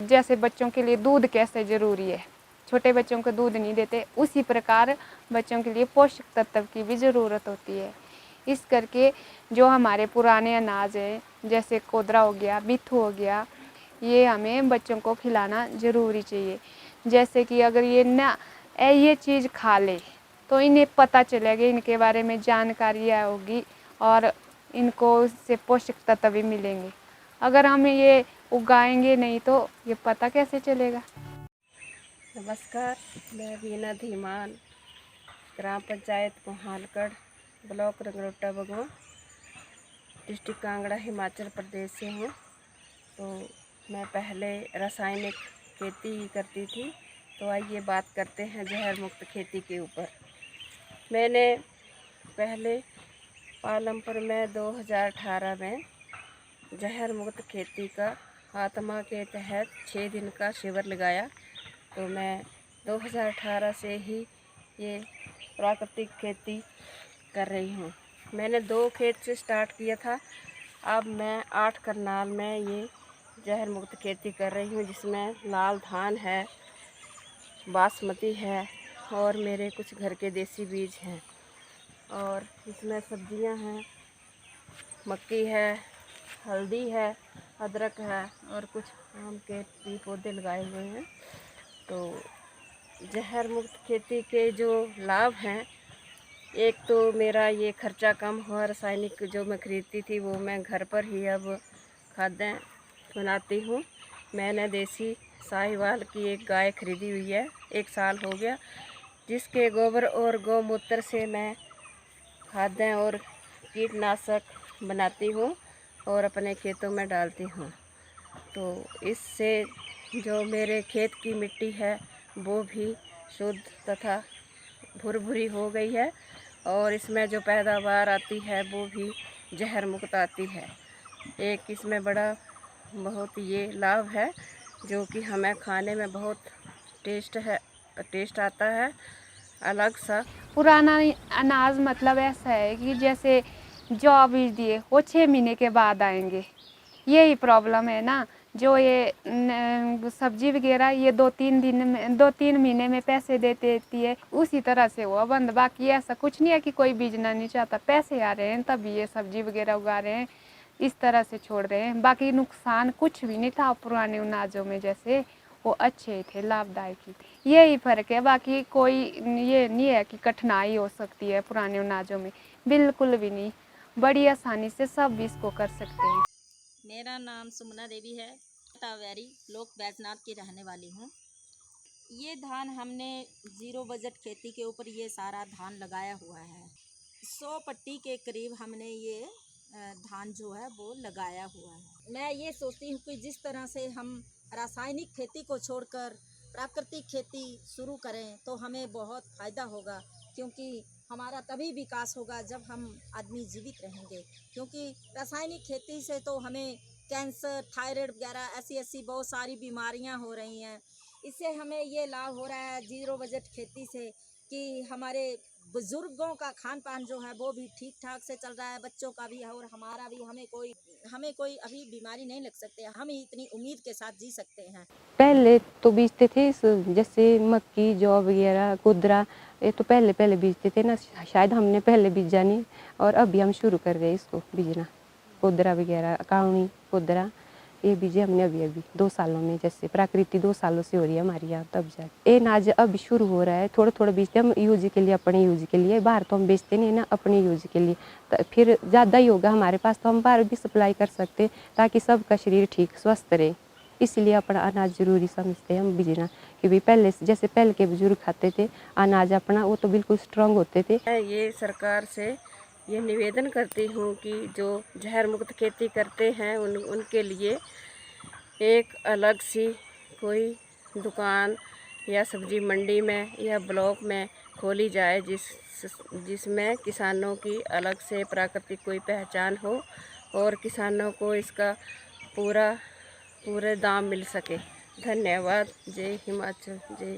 जैसे बच्चों के लिए दूध कैसे ज़रूरी है, छोटे बच्चों को दूध नहीं देते, उसी प्रकार बच्चों के लिए पोषक तत्व की भी ज़रूरत होती है। इस करके जो हमारे पुराने अनाज हैं, जैसे कोदरा हो गया, बिथू हो गया, ये हमें बच्चों को खिलाना ज़रूरी चाहिए। जैसे कि अगर ये चीज़ खा ले तो इन्हें पता चलेगा, इनके बारे में जानकारी होगी और इनको इससे पोषक तत्व भी मिलेंगे। अगर हम ये उगाएंगे नहीं तो ये पता कैसे चलेगा। नमस्कार, मैं वीना धीमान, ग्राम पंचायत कोहालगढ़, ब्लॉक रंगरोटा बगवा, डिस्ट्रिक्ट कांगड़ा, हिमाचल प्रदेश से हूँ। तो मैं पहले रासायनिक खेती करती थी, तो आइए बात करते हैं जहर मुक्त खेती के ऊपर। मैंने पहले पालमपुर में 2018 में जहर मुक्त खेती का आत्मा के तहत 6 दिन का शिविर लगाया। तो मैं 2018 से ही ये प्राकृतिक खेती कर रही हूँ। मैंने 2 खेत से स्टार्ट किया था, अब मैं 8 करनाल में ये जहर मुक्त खेती कर रही हूँ, जिसमें लाल धान है, बासमती है और मेरे कुछ घर के देसी बीज हैं। और इसमें सब्जियां हैं, मक्की है, हल्दी है, अदरक है और कुछ आम के भी पौधे लगाए हुए हैं। तो जहर मुक्त खेती के जो लाभ हैं, एक तो मेरा ये खर्चा कम हुआ, रासायनिक जो मैं खरीदती थी वो मैं घर पर ही अब खादें बनाती हूँ। मैंने देसी साहिवाल की एक गाय खरीदी हुई है, 1 साल हो गया, जिसके गोबर और गौमूत्र से मैं खादें और कीटनाशक बनाती हूँ और अपने खेतों में डालती हूँ। तो इससे जो मेरे खेत की मिट्टी है वो भी शुद्ध तथा भुरभुरी हो गई है और इसमें जो पैदावार आती है वो भी जहर मुक्त आती है। एक इसमें बड़ा बहुत ये लाभ है जो कि हमें खाने में बहुत टेस्ट आता है अलग सा। पुराना अनाज मतलब ऐसा है कि जैसे जौ बीज दिए वो 6 महीने के बाद आएंगे, यही प्रॉब्लम है ना। जो ये सब्जी वगैरह ये 2-3 महीने में पैसे दे देती है, उसी तरह से वो बंद। बाकी ऐसा कुछ नहीं है कि कोई बीजना नहीं चाहता, पैसे आ रहे हैं तभी ये सब्जी वगैरह उगा रहे हैं, इस तरह से छोड़ रहे हैं। बाकी नुकसान कुछ भी नहीं था पुराने अनाजों में, जैसे वो अच्छे थे, लाभदायक ही थे, यही फ़र्क है। बाकी कोई ये नहीं है कि कठिनाई हो सकती है पुराने अनाजों में, बिल्कुल भी नहीं, बड़ी आसानी से सब इसको कर सकते हैं। मेरा नाम सुमना देवी है, टावेरी लोक बैजनाथ की रहने वाली हूँ। ये धान हमने 0 बजट खेती के ऊपर ये सारा धान लगाया हुआ है। 100 पट्टी के करीब हमने ये धान जो है वो लगाया हुआ है। मैं ये सोचती हूँ कि जिस तरह से हम रासायनिक खेती को छोड़कर प्राकृतिक खेती शुरू करें तो हमें बहुत फ़ायदा होगा, क्योंकि हमारा तभी विकास होगा जब हम आदमी जीवित रहेंगे। क्योंकि रासायनिक खेती से तो हमें कैंसर, थायराइड वगैरह ऐसी ऐसी बहुत सारी बीमारियां हो रही हैं। इससे हमें ये लाभ हो रहा है 0 बजट खेती से कि हमारे बुज़ुर्गों का खान पान जो है वो भी ठीक ठाक से चल रहा है, बच्चों का भी और हमारा भी। हमें कोई अभी बीमारी नहीं लग सकती, हम ही इतनी उम्मीद के साथ जी सकते हैं। पहले तो बीजते थे जैसे मक्की, जौ वगैरह, कोदरा, ये तो पहले पहले बीजते थे ना, शायद हमने पहले बीजा नहीं और अभी हम शुरू कर रहे हैं इसको बीजना। कोदरा वगैरह, काउनी, कोदरा, ये बीजे हमने अभी अभी 2 सालों में, जैसे प्राकृतिक 2 सालों से हो रही है हमारी यहाँ, तब जाके ये नाज अभी शुरू हो रहा है। थोड़ा थोड़ा बीजते हम यूज के लिए, अपने यूज के लिए। बाहर तो हम बेचते नहीं ना, अपने यूज के लिए। तो फिर ज़्यादा ही होगा हमारे पास तो हम बाहर भी सप्लाई कर सकते हैं, ताकि सबका शरीर ठीक स्वस्थ रहे। इसलिए अपना अनाज ज़रूरी समझते हैं हम बीजना, कि भाई पहले जैसे पहले के बुजुर्ग खाते थे अनाज अपना, वो तो बिल्कुल स्ट्रांग होते थे। मैं ये सरकार से ये निवेदन करती हूँ कि जो जहर मुक्त खेती करते हैं उनके लिए एक अलग सी कोई दुकान या सब्जी मंडी में या ब्लॉक में खोली जाए, जिसमें किसानों की अलग से प्राकृतिक कोई पहचान हो और किसानों को इसका पूरे दाम मिल सके। धन्यवाद। जय हिमाचल, जय।